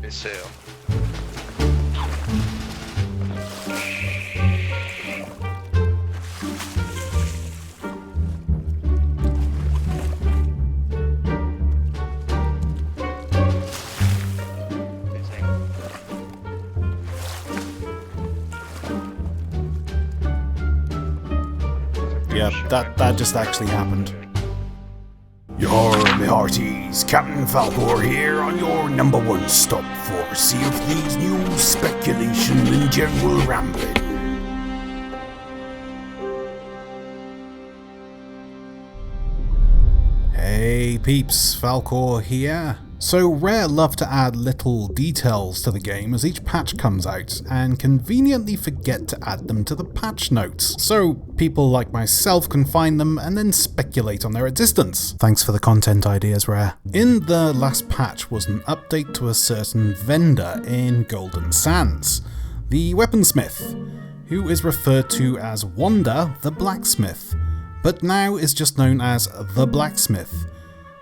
deseo. Yeah, that just actually happened. Your me hearties, Captain Falcore here on your #1 stop for Sea of Thieves news, speculation and general rambling. Hey peeps, Falcore here. So Rare love to add little details to the game as each patch comes out, and conveniently forget to add them to the patch notes, so people like myself can find them and then speculate on their existence. Thanks for the content ideas, Rare. In the last patch was an update to a certain vendor in Golden Sands, the weaponsmith, who is referred to as Wanda the Blacksmith, but now is just known as the Blacksmith.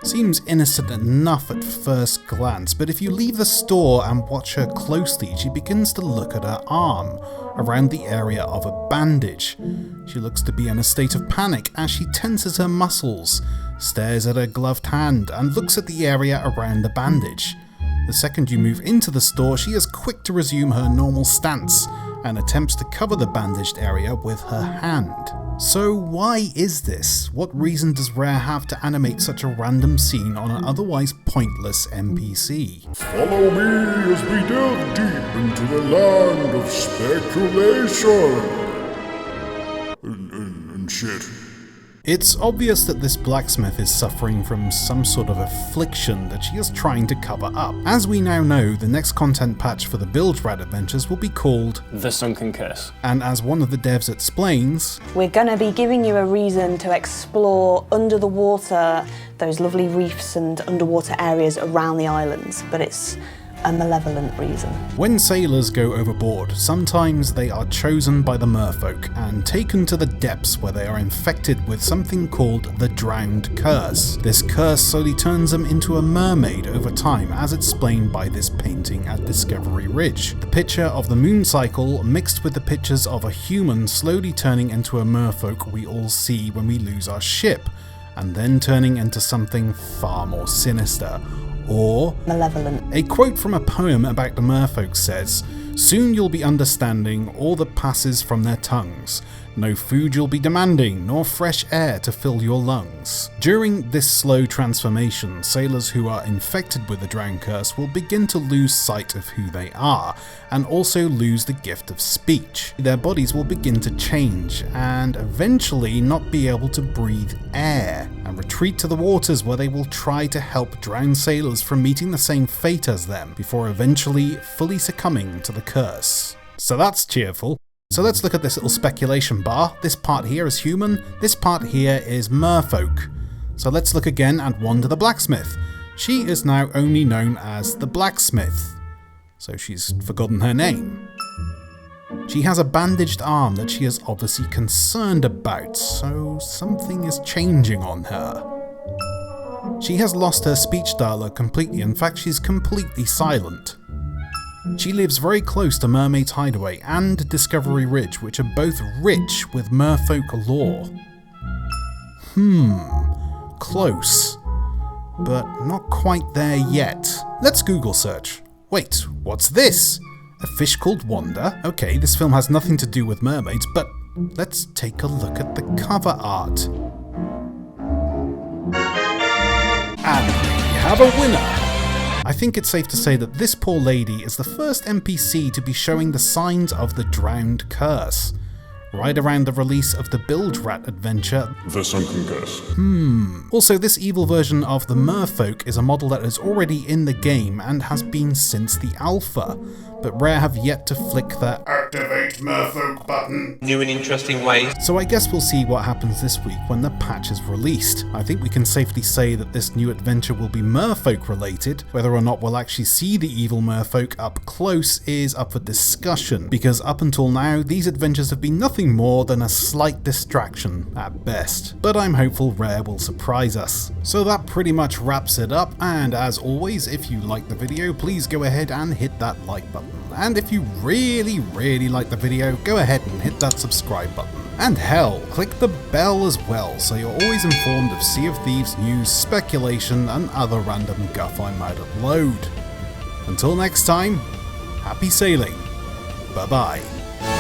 Seems innocent enough at first glance, but if you leave the store and watch her closely, she begins to look at her arm, around the area of a bandage. She looks to be in a state of panic as she tenses her muscles, stares at her gloved hand, and looks at the area around the bandage. The second you move into the store, she is quick to resume her normal stance, and attempts to cover the bandaged area with her hand. So why is this? What reason does Rare have to animate such a random scene on an otherwise pointless NPC? Follow me as we delve deep into the land of speculation. And shit. It's obvious that this blacksmith is suffering from some sort of affliction that she is trying to cover up. As we now know, the next content patch for the BILGE adventures will be called The Sunken Curse. And as one of the devs explains, we're going to be giving you a reason to explore under the water, those lovely reefs and underwater areas around the islands, but it's a malevolent reason. When sailors go overboard, sometimes they are chosen by the merfolk and taken to the depths where they are infected with something called the Drowned Curse. This curse slowly turns them into a mermaid over time, as explained by this painting at Discovery Ridge. The picture of the moon cycle mixed with the pictures of a human slowly turning into a merfolk we all see when we lose our ship, and then turning into something far more sinister, or malevolent. A quote from a poem about the merfolk says, "Soon you'll be understanding all that passes from their tongues. No food you'll be demanding, nor fresh air to fill your lungs." During this slow transformation, sailors who are infected with the Drowned Curse will begin to lose sight of who they are, and also lose the gift of speech. Their bodies will begin to change, and eventually not be able to breathe air, and retreat to the waters where they will try to help drowned sailors from meeting the same fate as them, before eventually fully succumbing to the curse. So that's cheerful. So let's look at this little speculation bar. This part here is human, this part here is merfolk. So let's look again at Wanda the Blacksmith. She is now only known as the Blacksmith, so she's forgotten her name. She has a bandaged arm that she is obviously concerned about, so something is changing on her. She has lost her speech dialogue completely, in fact she's completely silent. She lives very close to Mermaid's Hideaway and Discovery Ridge, which are both rich with merfolk lore. Close, but not quite there yet. Let's Google search. Wait, what's this? A fish called Wanda? Okay, this film has nothing to do with mermaids, but let's take a look at the cover art. And we have a winner! I think it's safe to say that this poor lady is the first NPC to be showing the signs of the Drowned Curse, right around the release of the BILGE adventure, The Sunken Curse. Also, this evil version of the merfolk is a model that is already in the game and has been since the alpha, but Rare have yet to flick the Activate merfolk button. New and interesting ways. So I guess we'll see what happens this week when the patch is released. I think we can safely say that this new adventure will be merfolk related. Whether or not we'll actually see the evil merfolk up close is up for discussion, because up until now these adventures have been nothing nothing more than a slight distraction at best, but I'm hopeful Rare will surprise us. So that pretty much wraps it up, and as always, if you like the video, please go ahead and hit that like button. And if you really like the video, go ahead and hit that subscribe button. And hell, click the bell as well so you're always informed of Sea of Thieves news, speculation, and other random guff I might upload. Until next time, happy sailing. Bye bye.